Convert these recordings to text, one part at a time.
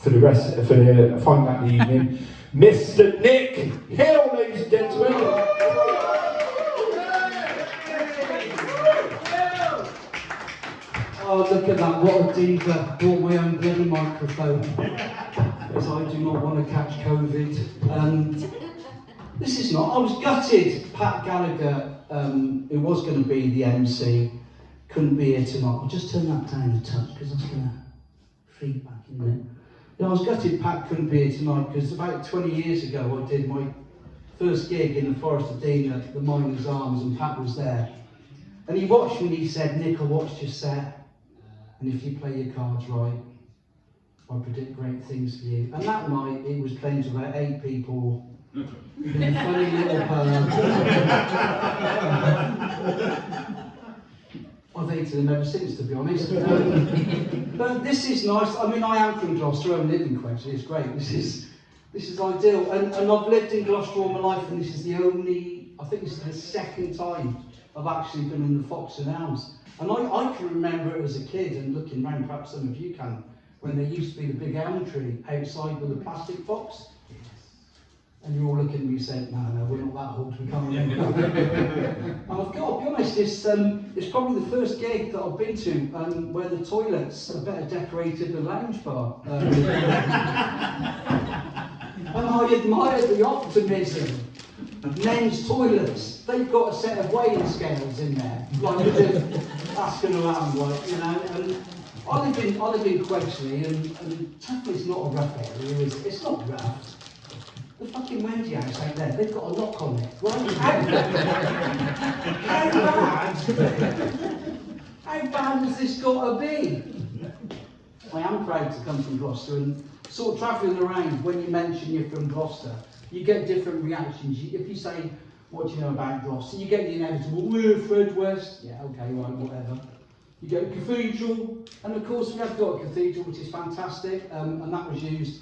for the rest, for the final act of the evening, Mr. Nick Hill, ladies and gentlemen. Oh, look at that, what a diva. Brought my own bloody microphone. Because I do not want to catch COVID. This is not, I was gutted. Pat Gallagher, who was going to be the MC, couldn't be here tonight. I'll just turn that down a touch because that's going to feed back in there. Yeah, I was gutted Pat couldn't be here tonight because about 20 years ago I did my first gig in the Forest of Dean at the Miners' Arms and Pat was there. And he watched me and he said, "Nick, I watched your set. And if you play your cards right, I predict great things for you." And that night, it was playing to about 8 people in a funny little pub. I've hated them ever since, to be honest. But this is nice. I mean, I am from Gloucester. I live in Quench. It's great. This is ideal. And I've lived in Gloucester all my life, and this is the only, I think this is the second time I've actually been in the Fox and Elms. And I can remember it as a kid and looking round, perhaps some of you can, when there used to be the big elm tree outside with the plastic fox. And you're all looking at me saying, no, we're not that old, we can't remember that. And I've got to be honest, it's probably the first gig that I've been to where the toilets are better decorated than the lounge bar. And I admired the optimism. Men's toilets, they've got a set of weighing scales in there, like you're just asking around, like, you know. And I live in Quedgley, and Tuffley's not a rough area, is it? It's not rough. The fucking Wendy house out there, they've got a lock on it, right? How bad has this got to be? I am proud to come from Gloucester, and sort of travelling around, when you mention you're from Gloucester, you get different reactions. If you say, "What do you know about Gloucester?" you get the inevitable, "We're Fred West." Yeah, okay, right, whatever. You get a cathedral, and of course we have got a cathedral, which is fantastic, and that was used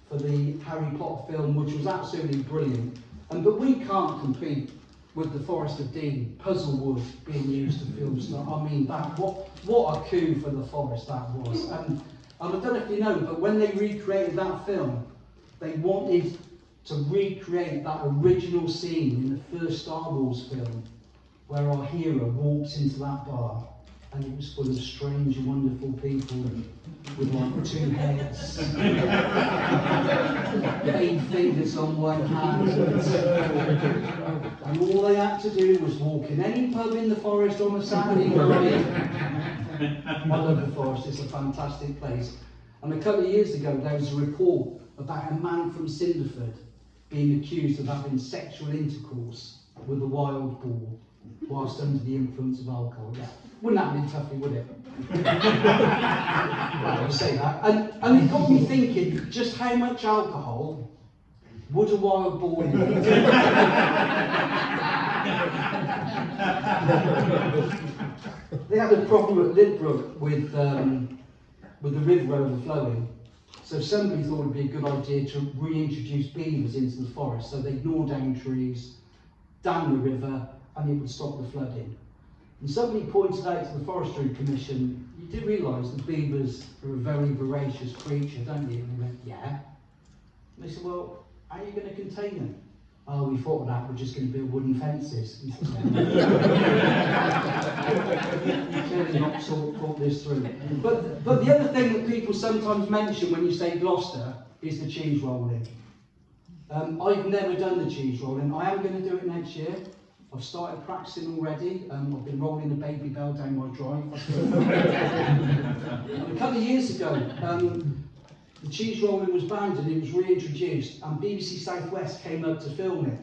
for the Harry Potter film, which was absolutely brilliant. But we can't compete with the Forest of Dean, Puzzlewood being used to film stuff. I mean, what a coup for the Forest that was. And I don't know if you know, but when they recreated that film, they wanted to recreate that original scene in the first Star Wars film, where our hero walks into that bar, and it was full of strange and wonderful people with like 2 heads, 8 fingers on one hand, and all they had to do was walk in any pub in the Forest on a Saturday night. I love the Forest, it's a fantastic place. And a couple of years ago there was a report about a man from Cinderford being accused of having sexual intercourse with a wild boar whilst under the influence of alcohol. Yeah. Wouldn't that have been tough, would it? Well, you say that. And it got me thinking, just how much alcohol would a wild boar need? They had a problem at Lidbrook with the river overflowing. So somebody thought it would be a good idea to reintroduce beavers into the forest. So they'd gnaw down trees, dam the river, and it would stop the flooding. And somebody pointed out to the Forestry Commission, "You do realise the beavers are a very voracious creature, don't you?" And they went, "Yeah." And they said, "Well, how are you going to contain them?" "Oh, we thought of that, we're just going to build wooden fences." You clearly not thought this through. But the other thing that people sometimes mention when you say Gloucester is the cheese rolling. I've never done the cheese rolling. I am going to do it next year. I've started practicing already. I've been rolling a baby bell down my drive. And a couple of years ago, the cheese rolling was banned and it was reintroduced, and BBC Southwest came up to film it.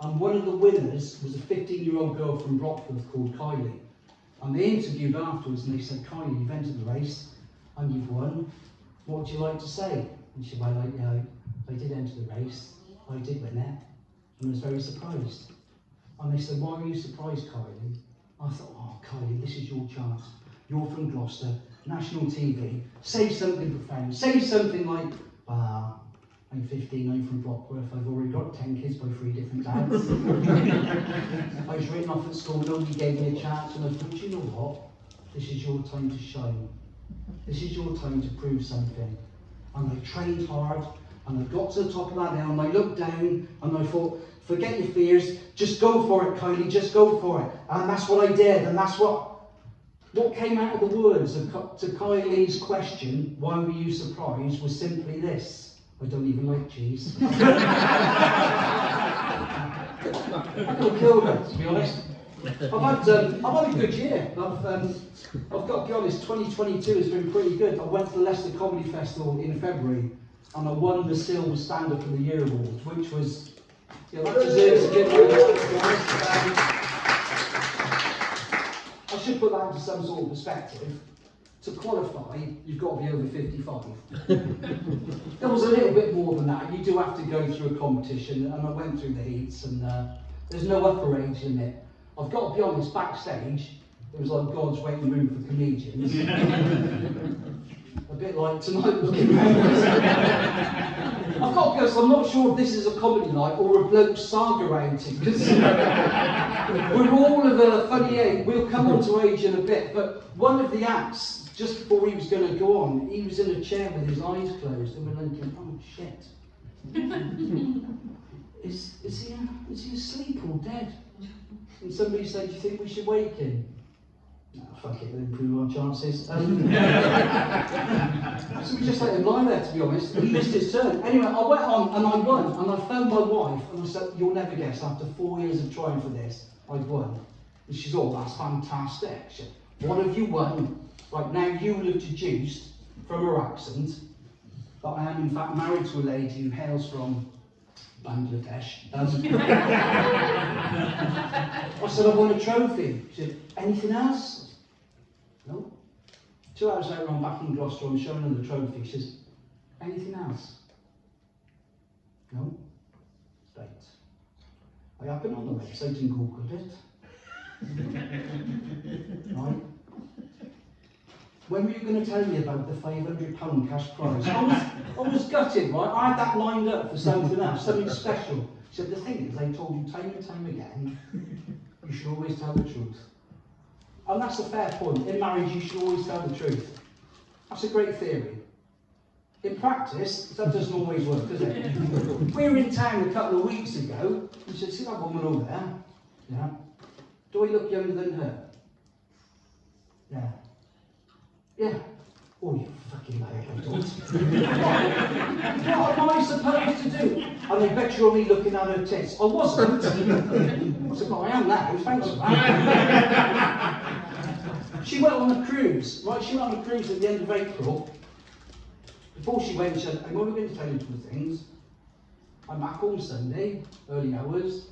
And one of the winners was a 15-year-old girl from Rockford called Kylie. And they interviewed afterwards and they said, "Kylie, you've entered the race and you've won. What would you like to say?" And she went, "Like, yeah, I did enter the race. I did win it." And I was very surprised. And they said, "Why were you surprised, Kylie?" I thought, "Oh, Kylie, this is your chance. You're from Gloucester, national TV. Say something profound. Say something like, 'Wow, I'm 15, I'm from Blockworth. I've already got 10 kids by 3 different dads. I was written off at school, nobody gave me a chance.' And I thought, you know what? This is your time to shine. This is your time to prove something." and I trained hard, and I got to the top of that hill, and I looked down, and I thought, forget your fears, just go for it, Kylie, just go for it. And that's what I did, and that's what came out of the words to Kylie's question, why were you surprised, was simply this: I don't even like cheese. I could have killed her, to be honest. I've had a good year. I've got to be honest, 2022 has been pretty good. I went to the Leicester Comedy Festival in February, and I won the Silver Stand Up of the Year award, which was, that deserves a bit of award, to be honest. I should put that into some sort of perspective. To qualify, you've got to be over 55. There was a little bit more than that. You do have to go through a competition, and I went through the heats, and there's no upper age limit. I've got to be honest, backstage, it was like God's waiting room for comedians. A bit like tonight looking around. I've got to be honest, I'm not sure if this is a comedy night or a bloke saga outing, because we're all of a funny age. We'll come on to age in a bit, but one of the acts, just before he was going to go on, he was in a chair with his eyes closed, and we're thinking, oh shit. Is he asleep or dead? And somebody said, do you think we should wake him? No, fuck it, we'll improve our chances. So we just let him lie there, to be honest. He missed his turn. Anyway, I went on and I won. And I phoned my wife and I said, you'll never guess, after 4 years of trying for this, I've won. And she's, oh, that's fantastic. She said, what have you won? Right, now you will have deduced from her accent that I am in fact married to a lady who hails from Bangladesh. I said, I won a trophy. She said, anything else? No. 2 hours later, I'm back in Gloster, I'm showing her the trophy. She says, anything else? No. Right. I have been on the website and Googled it. Right. When were you going to tell me about the £500 cash prize? I was gutted, right? I had that lined up for something else, something special. She said, the thing is, I told you time and time again, you should always tell the truth. And that's a fair point. In marriage, you should always tell the truth. That's a great theory. In practice, that doesn't always work, does it? We were in town a couple of weeks ago, and she said, see that woman over there? Yeah. Do I look younger than her? Yeah. Yeah. Oh, you fucking liar, I don't. What am I supposed to do? And they bet you're only looking at her tits. I wasn't. I said, well, I am now, thanks for that. She went on a cruise, right? She went on a cruise at the end of April. Before she went, she said, I'm only going to tell you 2 things. I'm back home Sunday, early hours.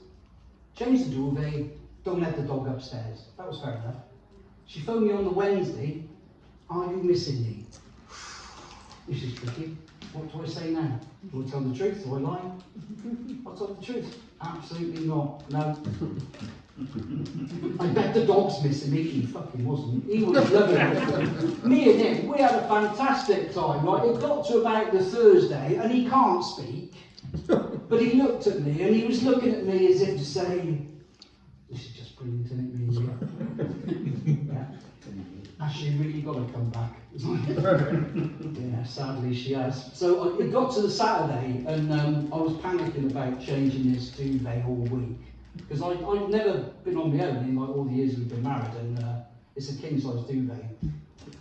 Change the duvet, don't let the dog upstairs. That was fair enough. She phoned me on the Wednesday. Are you missing me? This is tricky. What do I say now? Do I tell the truth? Do I lie? I'll tell the truth. Absolutely not. No. I bet the dog's missing me. He fucking wasn't. He was loving it. Me and him, we had a fantastic time, right? It got to about the Thursday, and he can't speak. But he looked at me, and he was looking at me as if to say, this is just brilliant, isn't it, me? Yeah. Actually, really got to come back. Yeah, sadly she has. So it got to the Saturday, and I was panicking about changing this duvet all week. Because I've never been on my own in like all the years we've been married, and it's a king-size duvet.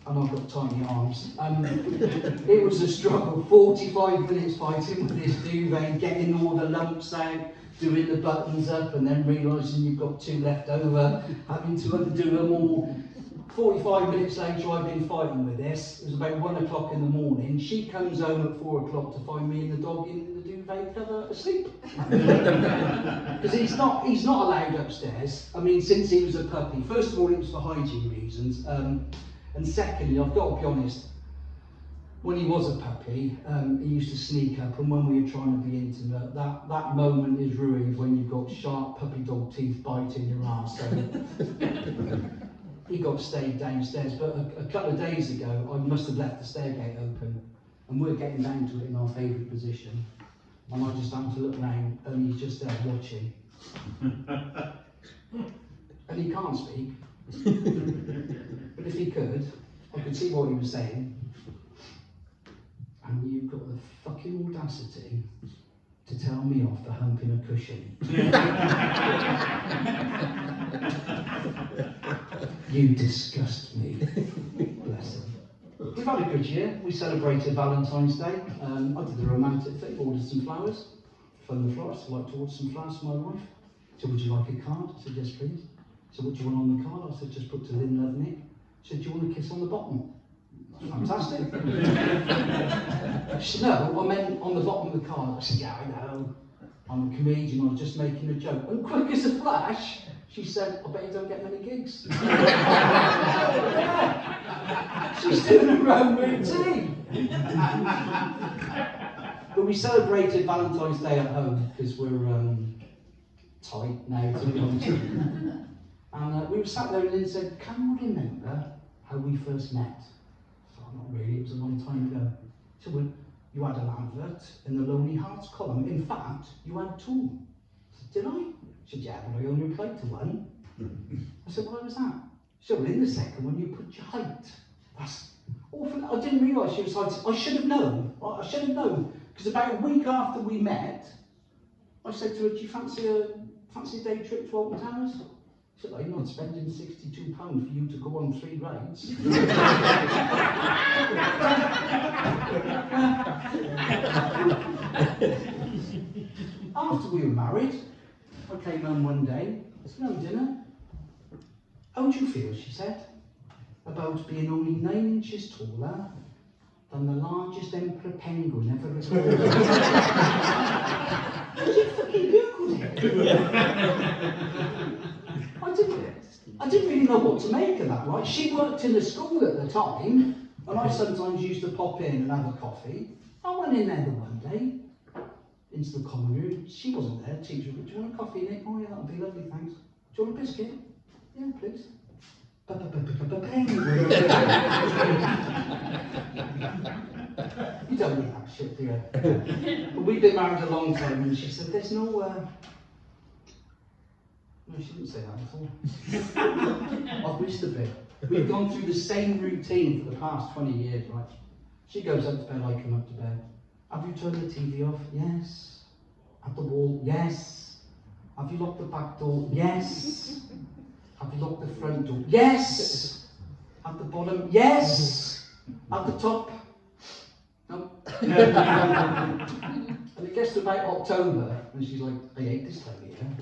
And I've got tiny arms. It was a struggle, 45 minutes fighting with this duvet, getting all the lumps out, doing the buttons up, and then realising you've got 2 left over, having to undo them all. 45 minutes later, I've been fighting with this. It was about 1 o'clock in the morning. She comes home at 4 o'clock to find me and the dog in the duvet cover asleep. Because he's not allowed upstairs. I mean, since he was a puppy. First of all, it was for hygiene reasons. And secondly, I've got to be honest, when he was a puppy, he used to sneak up, and when we were trying to be intimate, that moment is ruined when you've got sharp puppy dog teeth biting your arse. So he got stayed downstairs, but a couple of days ago, I must have left the stairgate open, and we're getting down to it in our favourite position, and I just happened to look round, and he's just there watching. And he can't speak, but if he could, I could see what he was saying. And you've got the fucking audacity to tell me off for humping a cushion. You disgust me. Bless him. We've had a good year. We celebrated Valentine's Day. I did the romantic thing, ordered some flowers. Phoned the florist, I'd like to order some flowers for my wife. She said, would you like a card? I said, yes please. She said, what do you want on the card? I said, just put to Lynn Love Nick. She said, do you want a kiss on the bottom? Fantastic. She said, no, I meant on the bottom of the card. I said, yeah, I know. I'm a comedian, I was just making a joke. And quick as a flash, she said, I bet you don't get many gigs. Yeah. She's doing her own routine. But we celebrated Valentine's Day at home because we're tight now, to be honest. And we were sat there and Lynn said, can you remember how we first met? I thought, not really, it was a long time ago. So well, you had an advert in the Lonely Hearts column. In fact, you had two. I said, did I? She said, yeah, but I only replied to one. I said, why was that? She said, well, in the second one, you put your height. That's awful. I didn't realise she was height. I should have known. I should have known. Because about a week after we met, I said to her, do you fancy a day trip to Alton Towers? She said, I'm not spending £62 for you to go on 3 rides. After we were married, I came home one day, I said, no dinner. How do you feel, she said, about being only 9 inches taller than the largest emperor penguin ever recorded? Did you fucking Google it? I didn't really know what to make of that, right? She worked in a school at the time, and I sometimes used to pop in and have a coffee. I went in there the one day, into the common room. She wasn't there, teacher, but do you want a coffee, Nick? Oh yeah, that'll be lovely, thanks. Do you want a biscuit? Yeah, please. You don't need that shit, do you? But we've been married a long time, and she said, there's no, no, she didn't say that at all. I've missed a bit. We've gone through the same routine for the past 20 years, right? She goes up to bed, I come up to bed. Have you turned the TV off? Yes. At the wall? Yes. Have you locked the back door? Yes. Have you locked the front door? Yes. At the bottom? Yes. At the top? No. And it gets to about October, and she's like, I hate this time of year.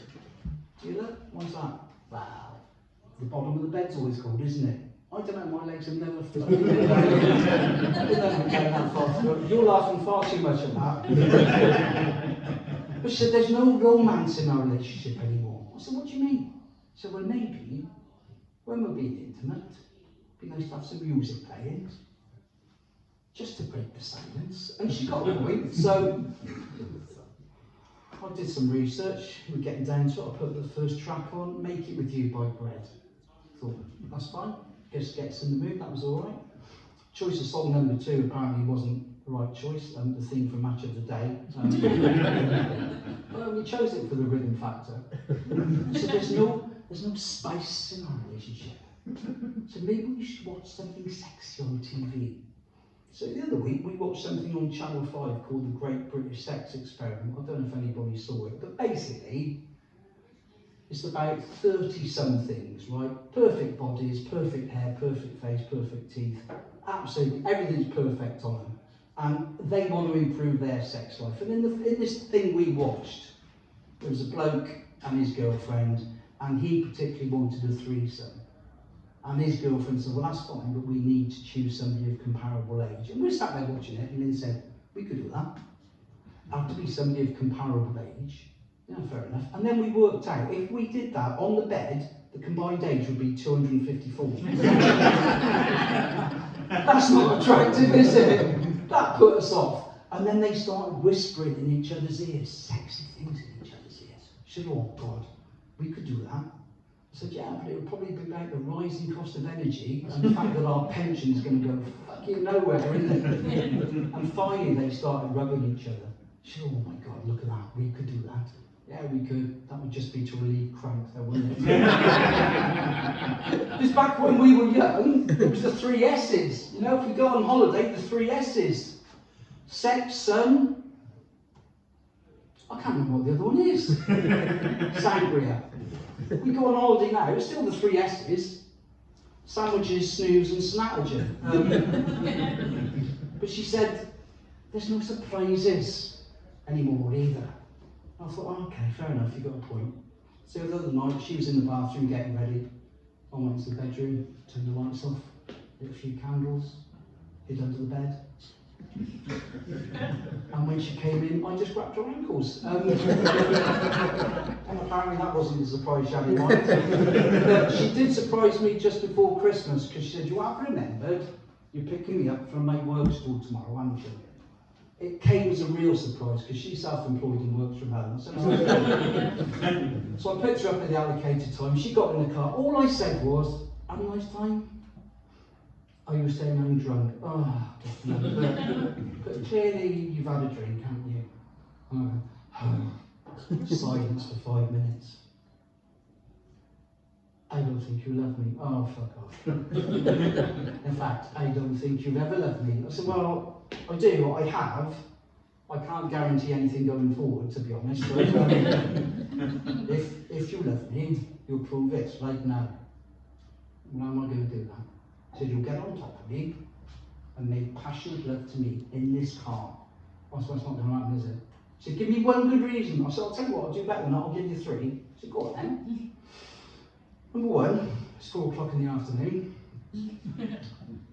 Do you look? What's that? Wow. The bottom of the bed's always cold, isn't it? I don't know, my legs have never fit. You're laughing far too much at that. But she said, there's no romance in our relationship anymore. I said, what do you mean? She said, well, maybe when we're being intimate, it'd be nice to have some music playing, just to break the silence. And she got a point. So I did some research. We're getting down to it. I put the first track on, Make It With You by Bread. Thought, that's fine. Just gets in the mood, that was alright. Choice of song number 2 apparently wasn't the right choice, the theme for Match of the Day. Well, we chose it for the rhythm factor. So there's no spice in our relationship. So maybe we should watch something sexy on TV. So the other week we watched something on Channel 5 called The Great British Sex Experiment. I don't know if anybody saw it, but basically it's about 30-some things, right? Perfect bodies, perfect hair, perfect face, perfect teeth. Absolutely, everything's perfect on them. And they want to improve their sex life. And in this thing we watched, there was a bloke and his girlfriend, and he particularly wanted a threesome. And his girlfriend said, well, that's fine, but we need to choose somebody of comparable age. And we sat there watching it, and Lynn said, we could do that. Have to be somebody of comparable age. Yeah, fair enough. And then we worked out, if we did that on the bed, the combined age would be 254. That's not attractive, is it? That put us off. And then they started whispering in each other's ears, sexy things in each other's ears. She said, oh God, we could do that. I said, yeah, but it would probably be about the rising cost of energy and the fact that our pension's going to go fucking nowhere, isn't it? And finally they started rubbing each other. She said, oh my God, look at that, we could do that. Yeah, we could. That would just be to relieve crank, though, wouldn't it? Because back when we were young, it was the 3 S's. You know, if we go on holiday, the 3 S's. sex, son. I can't remember what the other one is. Sangria. We go on holiday now, it's still the 3 S's. Sandwiches, snooze and snattergen. But she said, there's no surprises anymore either. I thought, oh, okay, fair enough, you've got a point. So the other night, she was in the bathroom getting ready. I went to the bedroom, turned the lights off, lit a few candles, hid under the bed. And when she came in, I just grabbed her ankles. And apparently that wasn't the surprise she had in mind. But she did surprise me just before Christmas, because she said, you have remembered, you're picking me up from my work school tomorrow, haven't you? It came as a real surprise, because she's self-employed and works from home. So I picked her up at the allocated time. She got in the car. All I said was, have a nice time. Oh, you were saying I'm drunk. Oh, definitely. But clearly you've had a drink, haven't you? Silence for 5 minutes. I don't think you love me. Oh, fuck off. In fact, I don't think you've ever loved me. I said, well, I do, I have. I can't guarantee anything going forward, to be honest. But, if you love me, you'll prove it right now. Well, how am I going to do that? He said, you'll get on top of me and make passionate love to me in this car. I said, that's not going to happen, is it? He said, give me one good reason. I said, I'll tell you what, I'll do better than that, I'll give you 3. He said, go on then. Number 1, it's 4 o'clock in the afternoon.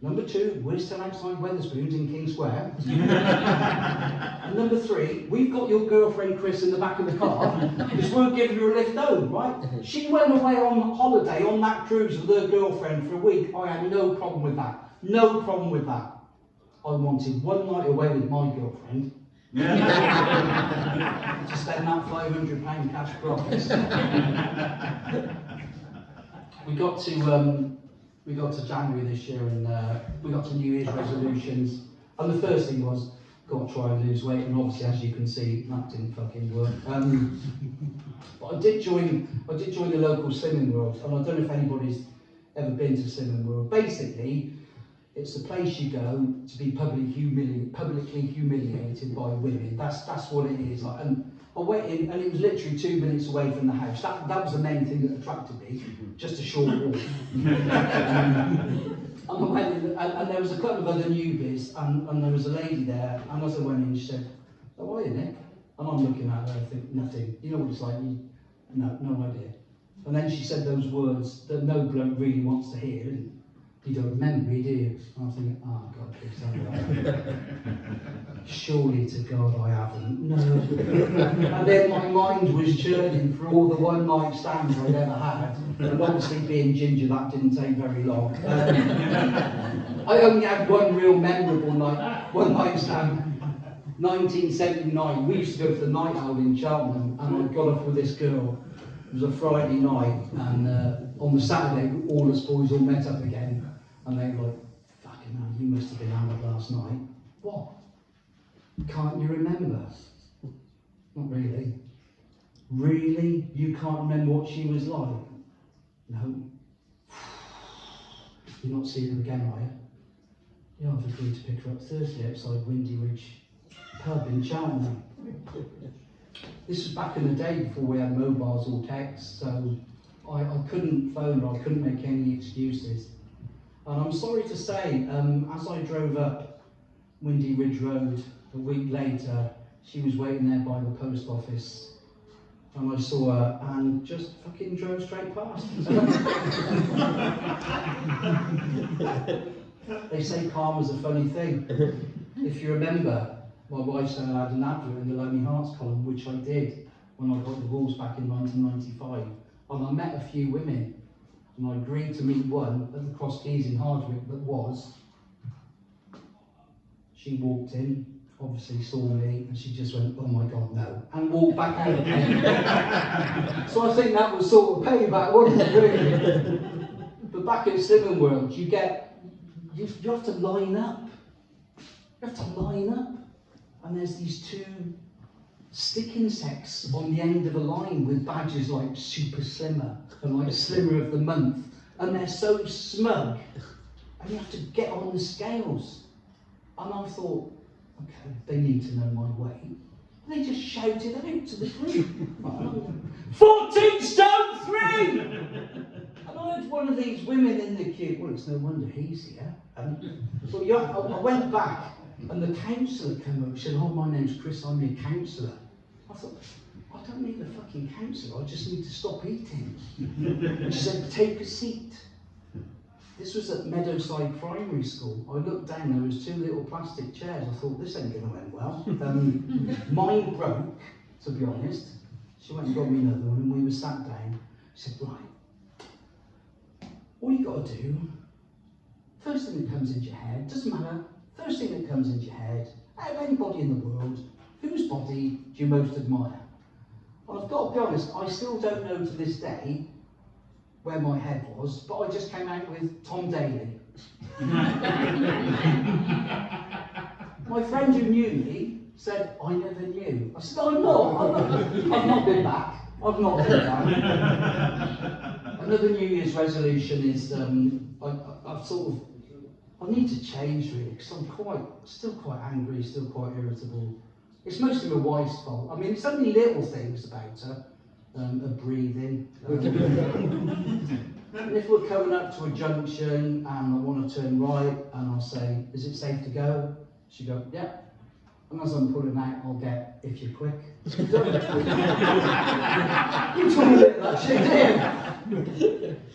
Number 2, we're still outside Wetherspoons in King Square. And number 3, we've got your girlfriend Chris in the back of the car because we're giving her a lift home, right? She went away on holiday on that cruise with her girlfriend for a week. I had no problem with that. No problem with that. I wanted 1 night away with my girlfriend. To spend that £500 cash profits. We got to January this year and we got to New Year's resolutions. And the first thing was, got to try and lose weight. And obviously, as you can see, that didn't fucking work. But I did join the local Slimming World. And I don't know if anybody's ever been to Slimming World. Basically, it's the place you go to be publicly humiliated by women. That's what it is. Like, and I went in, and it was literally 2 minutes away from the house. That was the main thing that attracted me, just a short walk. And I went in, and there was a couple of other newbies, and there was a lady there, and as I went in, she said, "How are you, Nick?" And I'm looking at her, I think, nothing. You know what it's like? No idea. And then she said those words that no bloke really wants to hear. You don't remember me, do you? And I'm thinking, oh God, please tell me that. Surely to God I haven't. No. And then my mind was churning for all the one-night stands I'd ever had. And obviously being ginger, that didn't take very long. I only had one real memorable one-night stand. 1979, we used to go to the Night Owl in Cheltenham, and I got off with this girl. It was a Friday night, and on the Saturday, all us boys all met up again. And they were like, fucking hell, you must have been hammered last night. What? Can't you remember? Not really. Really? You can't remember what she was like? No. You're not seeing her again, are you? Yeah, I've agreed to pick her up Thursday outside Windy Ridge pub in Cheltenham. This was back in the day before we had mobiles or texts, so I couldn't phone her, I couldn't make any excuses. And I'm sorry to say, as I drove up Windy Ridge Road a week later, she was waiting there by the post office, and I saw her and just fucking drove straight past. They say karma's a funny thing. If you remember, my wife said I had an advert in the Lonely Hearts column, which I did when I got divorced back in 1995, and I met a few women. And I agreed to meet one at the Cross Keys in Hardwick that was. She walked in, obviously saw me, and she just went, oh my God, no, and walked back out again. So I think that was sort of payback, wasn't it, really? But back at Slimming World, you have to line up. You have to line up. And there's these 2 stick insects on the end of a line with badges like Super Slimmer and like Slimmer of the Month, and they're so smug, and you have to get on the scales. And I thought, okay, they need to know my weight. They just shouted out to the group, 14 stone 3! And I had one of these women in the queue, well, it's no wonder he's here. So yeah, I went back, and the counsellor came up, she said, oh, my name's Chris, I'm your counsellor. I thought, I don't need a fucking counsellor, I just need to stop eating. And she said, take a seat. This was at Meadowside Primary School. I looked down, there was 2 little plastic chairs. I thought, this ain't going to end well. Mine broke, to be honest. She went and got me another one, and we were sat down. She said, right, all you got to do, first thing that comes into your head, doesn't matter, first thing that comes into your head, out of anybody in the world, whose body do you most admire? And I've got to be honest, I still don't know to this day where my head was, but I just came out with Tom Daly. My friend who knew me said, I never knew. I said, I've not been back. I've not been back. Another New Year's resolution is, I need to change really, because I'm still quite angry, still quite irritable. It's mostly my wife's fault. I mean, it's only little things about her. Her breathing. And if we're coming up to a junction and I want to turn right and I'll say, is it safe to go? She'll go, yeah. And as I'm pulling out, I'll get, if you're quick. You told me a bit of that shit,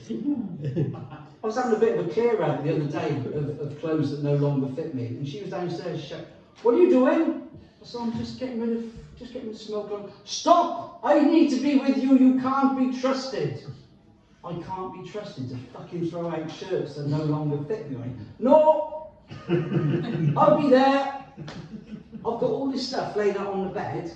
didn't you? I was having a bit of a clear out the other day of clothes that no longer fit me. And she was downstairs, she said, what are you doing? I said, I'm just getting rid of smoke. Going, stop! I need to be with you. You can't be trusted. I can't be trusted to fucking throw out shirts that no longer fit me. No! I'll be there. I've got all this stuff laid out on the bed.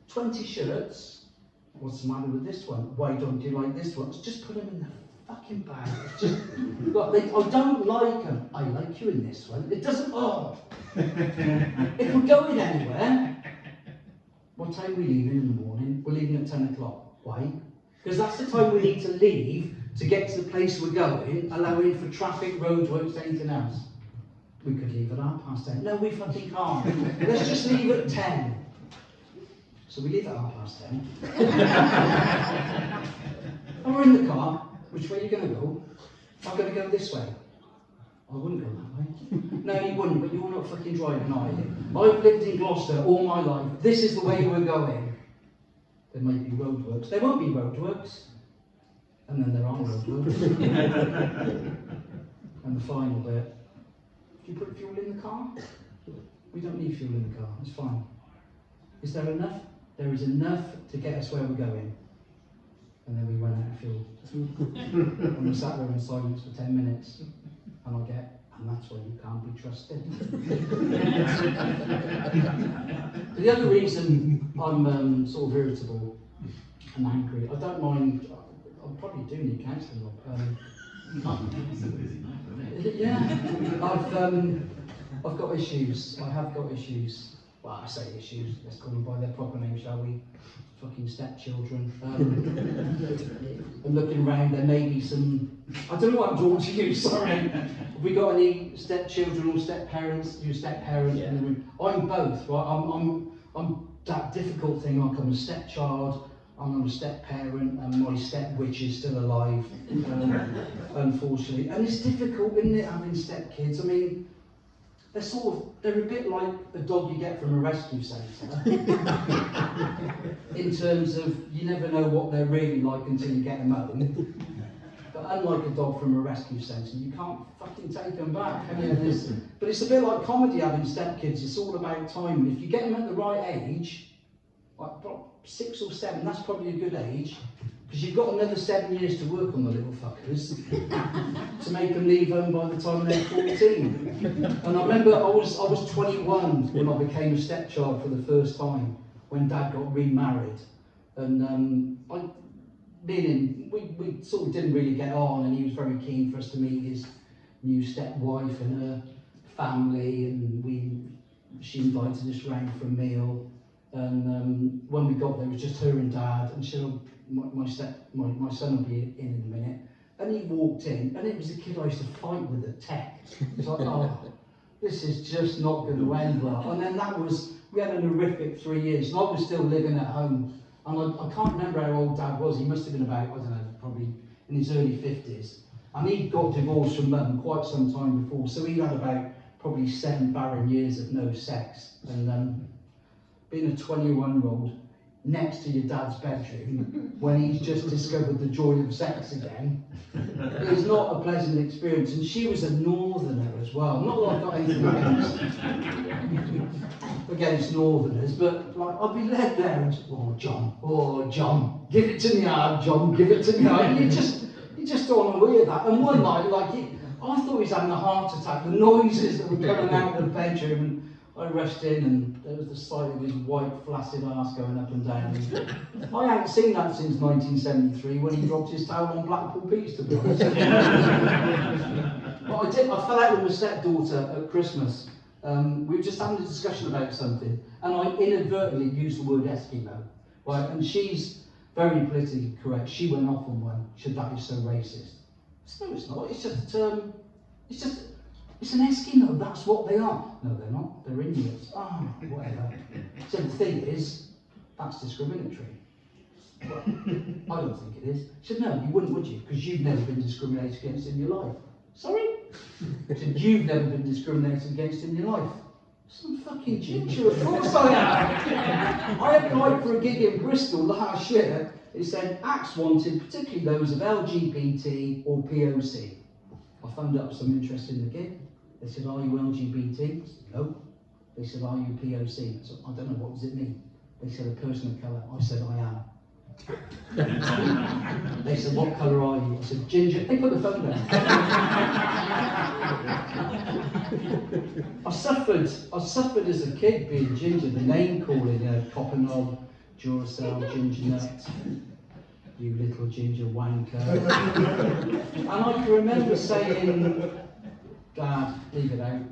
20 shirts. What's the matter with this one? Why don't you like this one? Just put them in the fucking bag. Look, I don't like them. I like you in this one. It doesn't. Oh. If we're going anywhere, what time are we leaving in the morning? We're leaving at 10 o'clock. Why? Because that's the time we need to leave to get to the place we're going, allowing for traffic, roadworks, anything else. We could leave at 10:30. No, we fucking can't. Let's just leave at 10. So we leave at 10:30. And we're in the car. Which way are you going to go? I'm going to go this way. I wouldn't go that way. No, you wouldn't, but you're not fucking driving, are you? I've lived in Gloucester all my life. This is the way we're going. There might be roadworks. There won't be roadworks. And then there are roadworks. And the final bit. Do you put fuel in the car? We don't need fuel in the car. It's fine. Is there enough? There is enough to get us where we're going. And then we went out of fuel. And we sat there in silence for 10 minutes. And I get, and that's why you can't be trusted. The other reason I'm sort of irritable and angry, I don't mind, I probably do need counselling. I've got issues. I have got issues. Well, I say issues, let's call them by their proper name, shall we? Fucking stepchildren. And looking around, there may be some, I don't know what I'm drawn to you, sorry. Have we got any stepchildren or step-parents? You're a step-parent in the room. I'm both, right? I'm that difficult thing, like I'm a stepchild, I'm a step-parent, and my step-witch is still alive, unfortunately. And it's difficult, isn't it, having step-kids? I mean, they're a bit like a dog you get from a rescue centre. In terms of, you never know what they're really like until you get them home. But unlike a dog from a rescue centre, you can't fucking take them back. I mean, but it's a bit like comedy having stepkids. It's all about time. And if you get them at the right age, like 6 or 7, that's probably a good age. Because you've got another 7 years to work on the little fuckers to make them leave home by the time they're 14. And I remember I was 21 when I became a stepchild for the first time, when Dad got remarried. And me and him, we sort of didn't really get on, and he was very keen for us to meet his new stepwife and her family, and she invited us round for a meal. And when we got there, it was just her and Dad, and she said, my son will be in a minute. And he walked in, and it was the kid I used to fight with at tech. It's like, oh, this is just not going to end well. And then we had an horrific 3 years, and I was still living at home. And I can't remember how old Dad was. He must have been about, I don't know, probably in his early 50s. And he got divorced from Mum quite some time before, so he had about probably 7 barren years of no sex. And being a 21-year-old next to your dad's bedroom when he's just discovered the joy of sex again is not a pleasant experience. And she was a northerner as well. Not that I've got anything against northerners, but like I'd be led there and oh John, give it to me hard, John, give it to me hard. You just don't want to hear that. And one night, I thought he was having a heart attack. The noises that were coming out of the bedroom, and I rushed in, and there was the sight of his white, flaccid arse going up and down. I hadn't seen that since 1973 when he dropped his towel on Blackpool Beach, to be honest. But I fell out with my stepdaughter at Christmas. We were just having a discussion about something, and I inadvertently used the word Eskimo, right? And she's very politically correct. She went off on one. She said, that is so racist. I said, no, it's not. It's just a term. It's an Eskimo. That's what they are. No, they're not. They're Inuits. Whatever. So the thing is, that's discriminatory. Well, I don't think it is. She said, no, you wouldn't, would you? Because you've never been discriminated against in your life. Sorry? She said, you've never been discriminated against in your life. Some fucking ginger, of course I am. I applied for a gig in Bristol last year. It said acts wanted, particularly those of LGBT or POC. I phoned up some interest in the gig. They said, are you LGBT? I said, no. They said, are you POC? I said, I don't know, what does it mean? They said, a person of colour. I said, I am. They said, what colour are you? I said, ginger. They put the phone down. I suffered as a kid being ginger, the name calling, copper knob, Duracell, ginger nut, you little ginger wanker. And I can remember saying, Dad, leave it out.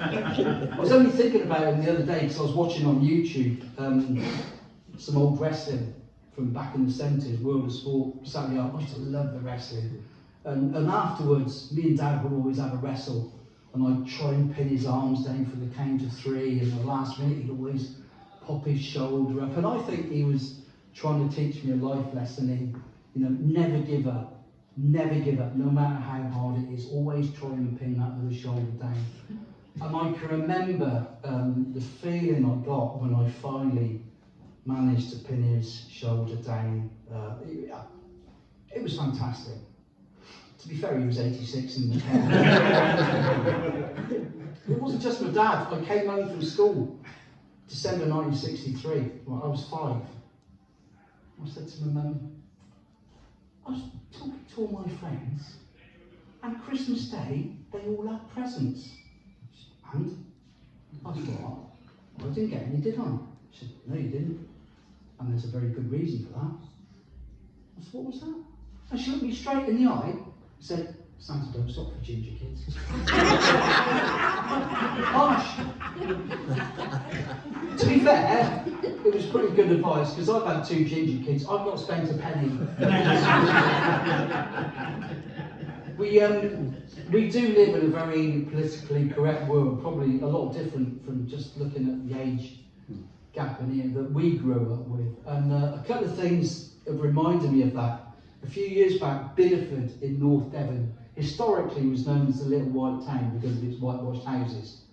I was only thinking about it the other day because I was watching on YouTube some old wrestling from back in the 70s, World of Sport, Saturday night. I used to love the wrestling. And afterwards, me and Dad would always have a wrestle, and I'd try and pin his arms down for the count of 3, and the last minute he'd always pop his shoulder up. And I think he was trying to teach me a life lesson in, never give up. Never give up, no matter how hard it is. Always try and pin that other shoulder down. And I can remember the feeling I got when I finally managed to pin his shoulder down. It was fantastic. To be fair, he was 86 in the car. It wasn't just my dad. I came home from school, December 1963. Well, I was 5. I said to my mum, I was talking to all my friends, and Christmas Day, they all had presents. And? I said, what? Well, I didn't get any, did I? She said, no, you didn't. And there's a very good reason for that. I said, what was that? And she looked me straight in the eye and said, Santa don't stop for ginger kids. Harsh. To be fair, it was pretty good advice, because I've had 2 ginger kids. I've not spent a penny. We do live in a very politically correct world, probably a lot different from just looking at the age gap in here that we grew up with. And a couple of things have reminded me of that. A few years back, Bideford in North Devon historically was known as the Little White Town because of its whitewashed houses.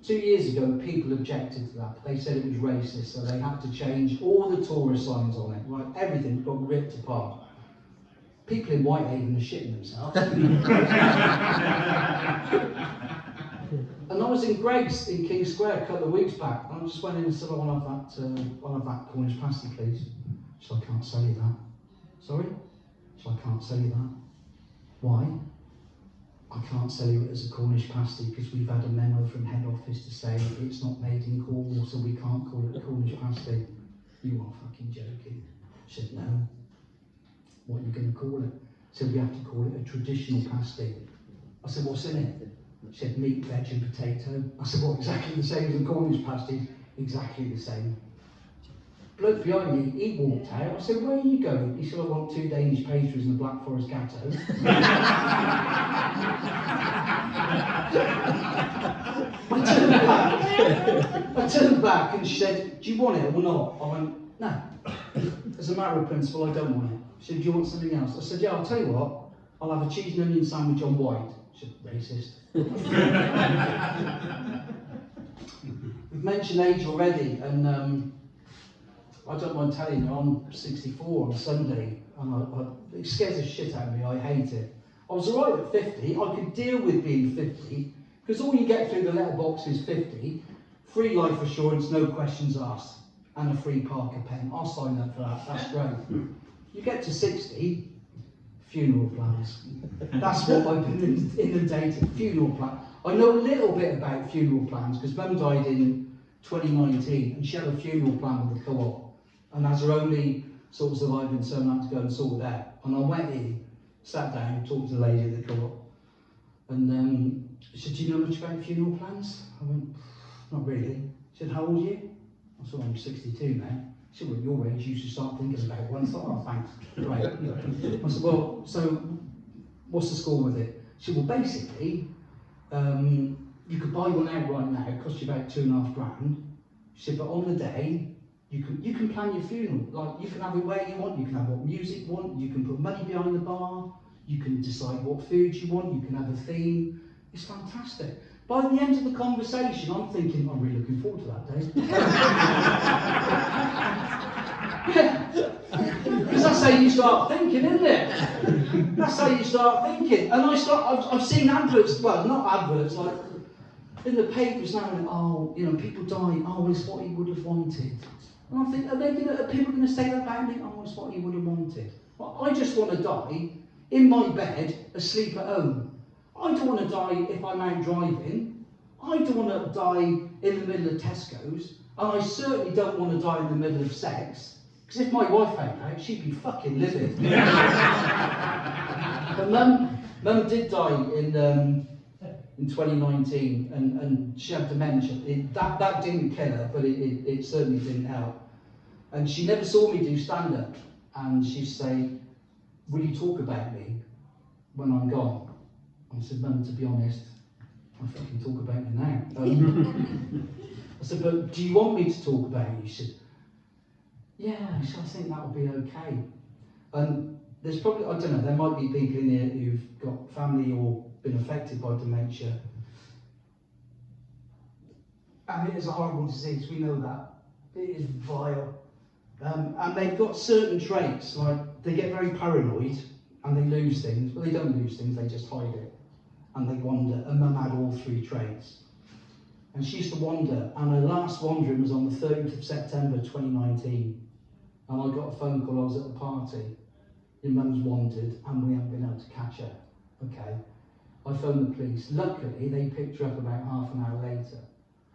2 years ago, people objected to that. They said it was racist, so they had to change all the tourist signs on it. Right, everything got ripped apart. People in Whitehaven are shitting themselves. And I was in Greg's in King Square a couple of weeks back, and I just went in and said, I want to have that Cornish pasty, please. So I can't sell you that. Sorry? So I can't sell you that. Why? I can't sell you it as a Cornish pasty because we've had a memo from head office to say it's not made in Cornwall, so we can't call it a Cornish pasty. You are fucking joking. I said, no. What are you going to call it? I said, we have to call it a traditional pasty. I said, what's in it? She said, meat, veg and potato. I said, what, exactly the same as a Cornish pasty? Exactly the same. bloke behind me, he walked out. I said, where are you going? He said, I want 2 Danish pastries and a Black Forest Gatto. I turned back and she said, do you want it or not? I went, no. As a matter of principle, I don't want it. She said, do you want something else? I said, yeah, I'll tell you what. I'll have a cheese and onion sandwich on white. She said, racist. We've mentioned age already, and I don't mind telling you, I'm 64 on Sunday, and it scares the shit out of me. I hate it. I was alright at 50. I could deal with being 50, because all you get through the letterbox is 50, free life assurance, no questions asked, and a free Parker pen. I'll sign up for that. That's great. You get to 60, funeral plans. That's what I've been inundated. Funeral plan. I know a little bit about funeral plans because Mum died in 2019 and she had a funeral plan with the co-op, and as her only sort of surviving son, I had to go and sort it out. And I went in, sat down, talked to the lady at the co-op, and she said, do you know much about funeral plans? I went, not really. She said, how old are you? I said, I'm 62 now. She said, well, your age, you should start thinking about one. I thought, oh, thanks. Right. I said, well, so what's the score with it? She said, well, basically, you could buy one out right now, it costs you about £2.5 grand. She said, but on the day, you can plan your funeral. Like, you can have it where you want, you can have what music you want, you can put money behind the bar, you can decide what food you want, you can have a theme. It's fantastic. By the end of the conversation, I'm thinking, I'm really looking forward to that day. Because that's how you start thinking, isn't it? That's how you start thinking. And I've seen adverts, well, not adverts, like in the papers now, and, oh, you know, people die, oh, it's what he would have wanted. And I think, are people going to say that about me? Oh, it's what he would have wanted. Well, I just want to die in my bed, asleep at home. I don't want to die if I'm out driving. I don't want to die in the middle of Tesco's. And I certainly don't want to die in the middle of sex. Because if my wife found out, she'd be fucking livid. But Mum did die in 2019, and she had dementia. That didn't kill her, but it certainly didn't help. And she never saw me do stand-up. And she'd say, will you talk about me when I'm gone? I said, Mum, to be honest, I fucking talk about you now. I said, but do you want me to talk about you? She said, yeah, I think that would be okay. And there's probably, I don't know, there might be people in here who've got family or been affected by dementia. And it is a horrible disease, we know that. It is vile. And they've got certain traits, like they get very paranoid and they lose things, but they don't lose things, they just hide it. And they wander, and Mum had all 3 traits. And she used to wander, and her last wandering was on the 30th of September 2019. And I got a phone call, I was at the party. Your mum's wandered, and we haven't been able to catch her. Okay. I phoned the police. Luckily, they picked her up about half an hour later.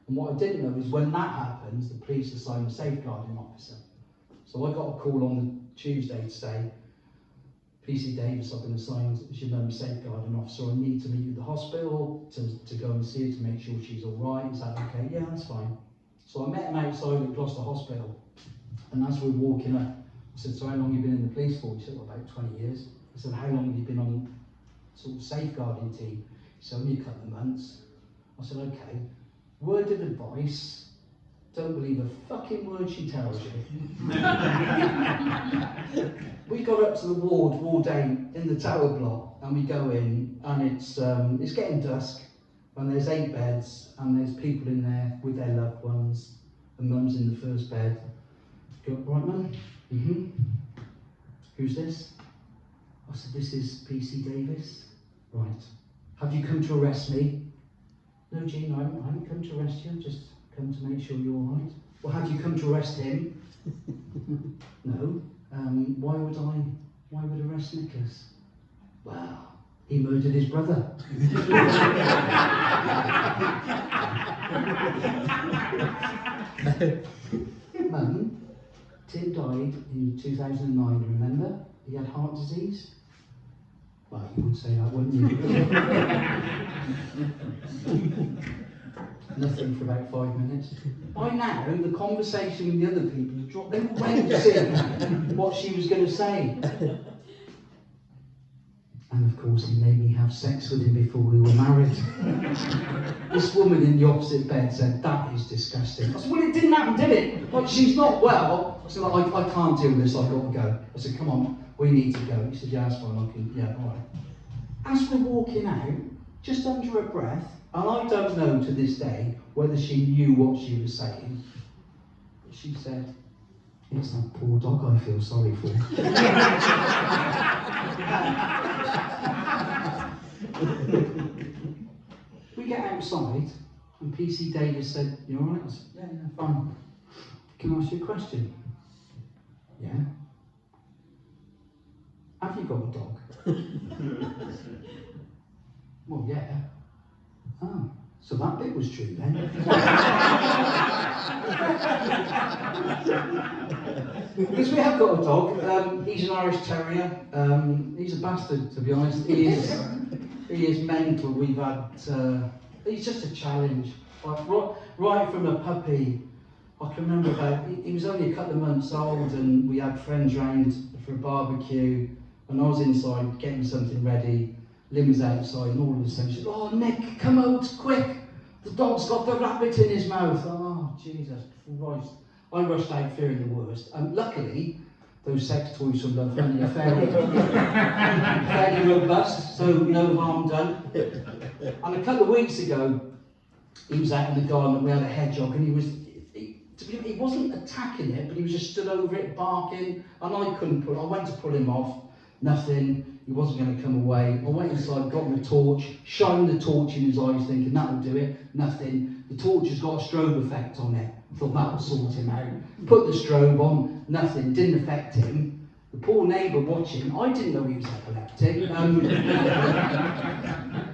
And what I didn't know is when that happens, the police assign a safeguarding officer. So I got a call on the Tuesday to say, PC Davis, I've been assigned as your mum's safeguarding officer. I need to meet you at the hospital to go and see her to make sure she's all right. Is that okay? Yeah, that's fine. So I met him outside at Gloster Hospital. And as we were walking up, I said, so how long have you been in the police for? He said, well, about 20 years. I said, how long have you been on sort of safeguarding team? He said, only a couple of months. I said, okay. Word of advice, don't believe a fucking word she tells you. We got up to the ward 8 in the tower block, and we go in, and it's getting dusk, and there's 8 beds, and there's people in there with their loved ones, and Mum's in the first bed. Go, right, Mum? Mm-hmm. Who's this? I said, this is PC Davis. Right. Have you come to arrest me? No, Jean, I haven't come to arrest you, I've just come to make sure you're all right. Well, have you come to arrest him? No. Why would arrest Nicholas? Well, he murdered his brother. Mum, Tim died in 2009, remember? He had heart disease. Well, you would say that, wouldn't you? Nothing for about 5 minutes. By now, the conversation with the other people had dropped. They were waiting to see what she was going to say. And of course, he made me have sex with him before we were married. This woman in the opposite bed said, "That is disgusting." I said, "Well, it didn't happen, did it? Like, she's not well." I said, I can't do this, I've got to go. I said, "Come on, we need to go." He said, "Yeah, that's fine, I can, yeah, all right." As we're walking out, just under her breath, and I don't know to this day whether she knew what she was saying, but she said, "It's that poor dog I feel sorry for." We get outside, and PC Davis said, "You all right?" I said, "Yeah, fine. Can I ask you a question?" "Yeah." "Have you got a dog?" "Well, yeah." "Oh, so that bit was true then." Because we have got a dog. He's an Irish Terrier. He's a bastard, to be honest. He is mental. We've had. He's just a challenge. Like, right from a puppy, I can remember he was only a couple of months old, and we had friends round for a barbecue, and I was inside getting something ready. Lynn was outside, and all of a sudden she said, "Oh, Nick, come out quick! The dog's got the rabbit in his mouth." Oh, Jesus Christ. I rushed out fearing the worst. Luckily, those sex toys from Love Honey are fairly robust, so no harm done. And a couple of weeks ago, he was out in the garden and we had a hedgehog, and he wasn't attacking it, but he was just stood over it, barking, and I went to pull him off, nothing, he wasn't going to come away. I went inside, got him a torch, shined the torch in his eyes, thinking that'll do it, nothing. The torch has got a strobe effect on it. I thought that'll sort him out. Put the strobe on, nothing, didn't affect him. The poor neighbour watching, I didn't know he was epileptic.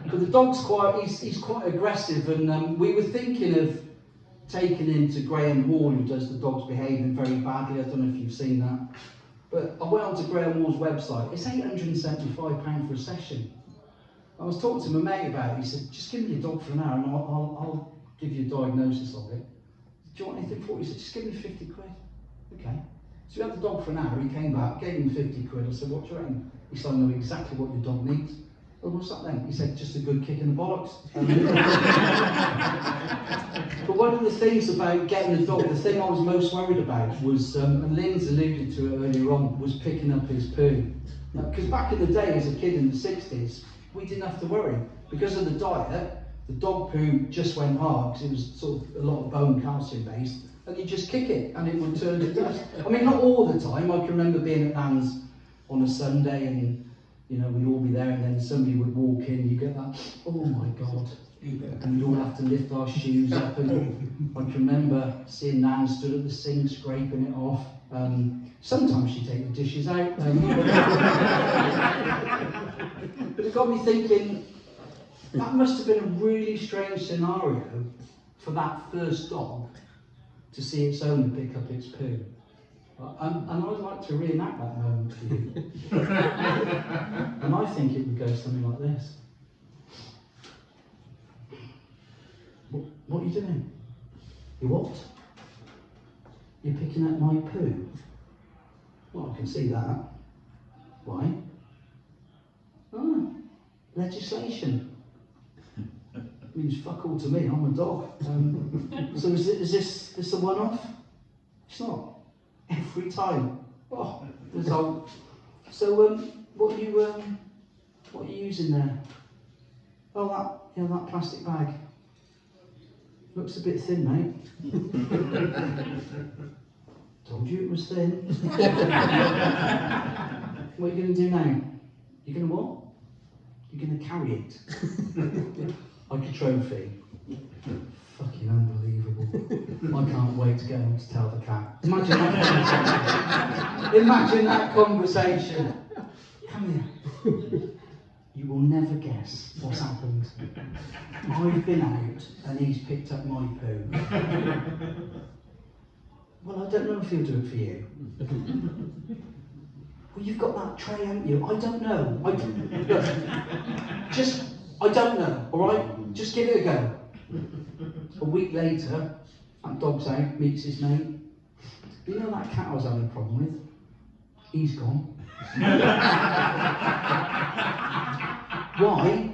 But the dog's he's quite aggressive, and we were thinking of taking him to Graham Hall, who does the dogs behaving very badly. I don't know if you've seen that. But I went onto Graham Hall's website. It's £875 for a session. I was talking to my mate about it. He said, "Just give me your dog for an hour and I'll give you a diagnosis of it." "Do you want anything for it?" He said, "Just give me 50 quid. Okay. So we had the dog for an hour. He came back, gave him 50 quid. I said, "What do you reckon?" He said, "I know exactly what your dog needs." "Oh, what's that then?" He said, "Just a good kick in the bollocks." But one of the things about getting a dog, the thing I was most worried about was, and Lynn's alluded to it earlier on, was picking up his poo. Because back in the day, as a kid in the 60s, we didn't have to worry. Because of the diet, the dog poo just went hard, because it was sort of a lot of bone calcium based, and you just kick it and it would turn to dust. I mean, not all the time. I can remember being at Nan's on a Sunday, and we'd all be there, and then somebody would walk in, you get that, "Oh my God," and we'd all have to lift our shoes up, and I can remember seeing Nan stood at the sink scraping it off. Sometimes she'd take the dishes out. But it got me thinking, that must have been a really strange scenario for that first dog to see its owner pick up its poo. And I'd like to reenact that moment for you. And I think it would go something like this. What are you doing? You what? You're picking up my poo? Well, I can see that. Why? Oh, legislation. Means fuck all to me, I'm a dog. So is this a one-off? It's not. Every time. Oh, result. So what are you using there? Oh, that plastic bag. Looks a bit thin, mate. Told you it was thin. What are you going to do now? You're going to what? You're going to carry it. Like a trophy. Fucking unbelievable. I can't wait to go home to tell the cat. Imagine that conversation. Imagine that conversation. Come here. You will never guess what's happened. I've been out and he's picked up my poo. Well, I don't know if he'll do it for you. Well, you've got that tray, haven't you? I don't know. I don't know, alright? Just give it a go. A week later, that dog's out, meets his mate. You know that cat I was having a problem with? He's gone. Why?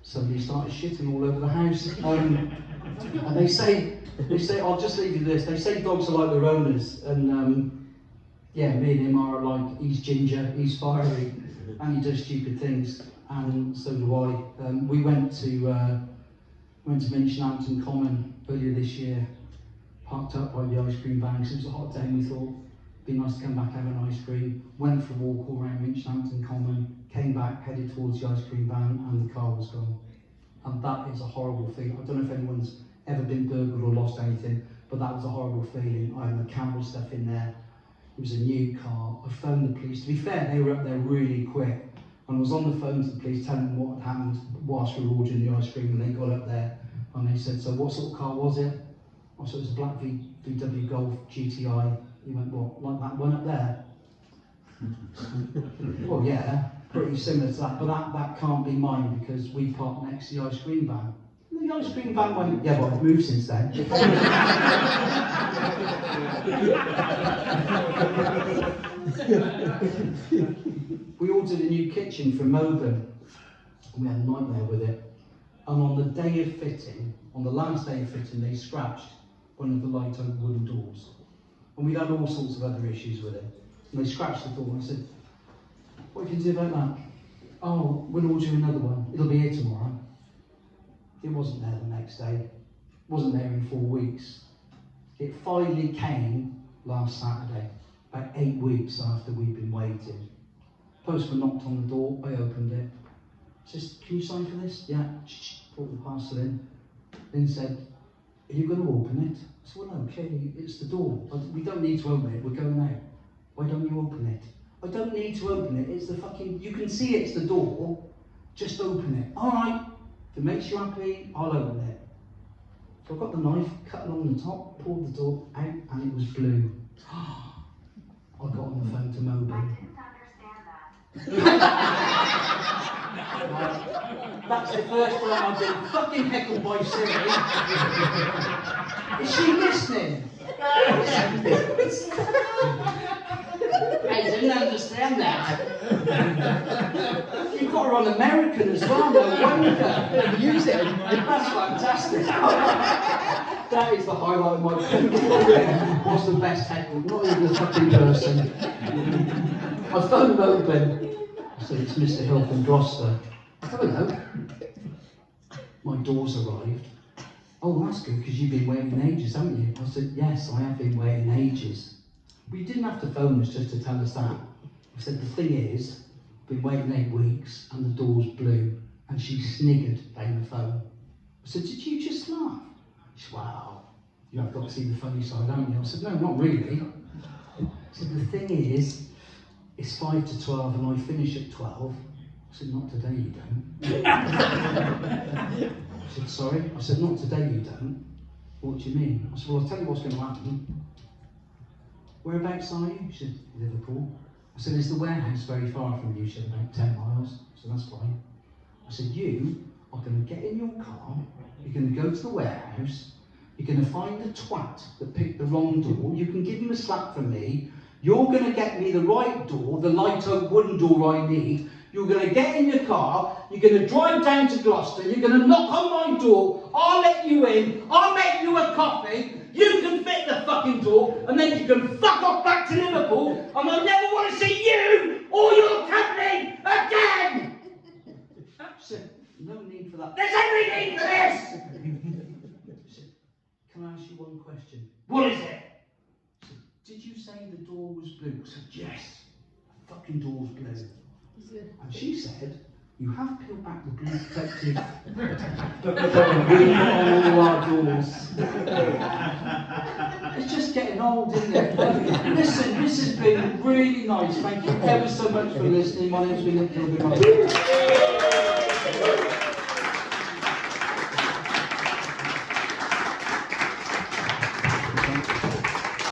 Somebody started shitting all over the house. And they say, I'll just leave you this. They say dogs are like their owners, and yeah, me and him are like, he's ginger, he's fiery, and he does stupid things, and so do I. We went to Minchinhampton Common earlier this year, parked up by the ice cream banks. It was a hot day, and we thought it'd be nice to come back and have an ice cream. Went for a walk all around Minchinhampton Common, came back, headed towards the ice cream van, and the car was gone. And that is a horrible thing. I don't know if anyone's ever been burgled or lost anything, but that was a horrible feeling. I had the camera stuff in there. It was a new car. I phoned the police. To be fair, they were up there really quick. And I was on the phone to the police telling them what had happened whilst we were ordering the ice cream, and they got up there and they said, so what sort of car was it? I said, it was a black VW Golf GTI. He went, what, like that one up there? Well, yeah, pretty similar to that, but that can't be mine because we parked next to the ice cream van. And the ice cream van went, yeah, well, I've moved since then. We ordered a new kitchen from Moban, and we had a nightmare with it. And on the day of fitting, on the last day of fitting, they scratched one of the light oak wooden doors. And we'd had all sorts of other issues with it. And they scratched the door, and I said, what can you do about that? Oh, we'll order another one. It'll be here tomorrow. It wasn't there the next day. It wasn't there in 4 weeks. It finally came last Saturday, about 8 weeks after we'd been waiting. Postman knocked on the door, I opened it. Says, can you sign for this? Yeah, brought the parcel in. Then said, are you going to open it? I said, well, no, clearly it's the door. We don't need to open it, we're going out. Why don't you open it? I don't need to open it, it's the fucking, you can see it's the door, just open it. All right, if it makes you happy, I'll open it. So I got the knife, cut along the top, pulled the door out, and it was blue. I got on the phone to Moby. That's the first time I've been fucking heckled by Siri. Is she listening? I didn't understand that. You've got her on American as well, no wonder. Use it. That's fantastic. That is the highlight of my career. What's the best heckle? Not even a fucking person. I phoned him open. I said, it's Mr. Hill from Gloster. Hello. My door's arrived. Oh, that's good, because you've been waiting ages, haven't you? I said, yes, I have been waiting ages. But you didn't have to phone us just to tell us that. I said, the thing is, I've been waiting 8 weeks, and the door's blue. And she sniggered down the phone. I said, did you just laugh? She said, wow, you have got to see the funny side, haven't you? I said, no, not really. I said, the thing is, it's 5 to 12 and I finish at 12. I said, not today you don't. I said, sorry? I said, not today you don't. What do you mean? I said, well, I'll tell you what's going to happen. Whereabouts are you? She said, Liverpool. I said, is the warehouse very far from you? She said, about 10 miles. I said, that's fine. I said, you are going to get in your car, you're going to go to the warehouse, you're going to find the twat that picked the wrong door, you can give him a slap from me, you're going to get me the right door, the light oak wooden door I need, you're going to get in your car, you're going to drive down to Gloucester, you're going to knock on my door, I'll let you in, I'll make you a coffee, you can fit the fucking door, and then you can fuck off back to Liverpool, and I'll never want to see you or your company again! She said, no need for that. There's every need for this! She said, can I ask you one question? What is it? She said, did you say the door was blue? I said, yes, the fucking door's blue. And she said, you have peeled back the blue protective on all our doors. It's just getting old, isn't it? Listen, this has been really nice. Thank you ever so much for listening. My name's been Nick Kilby.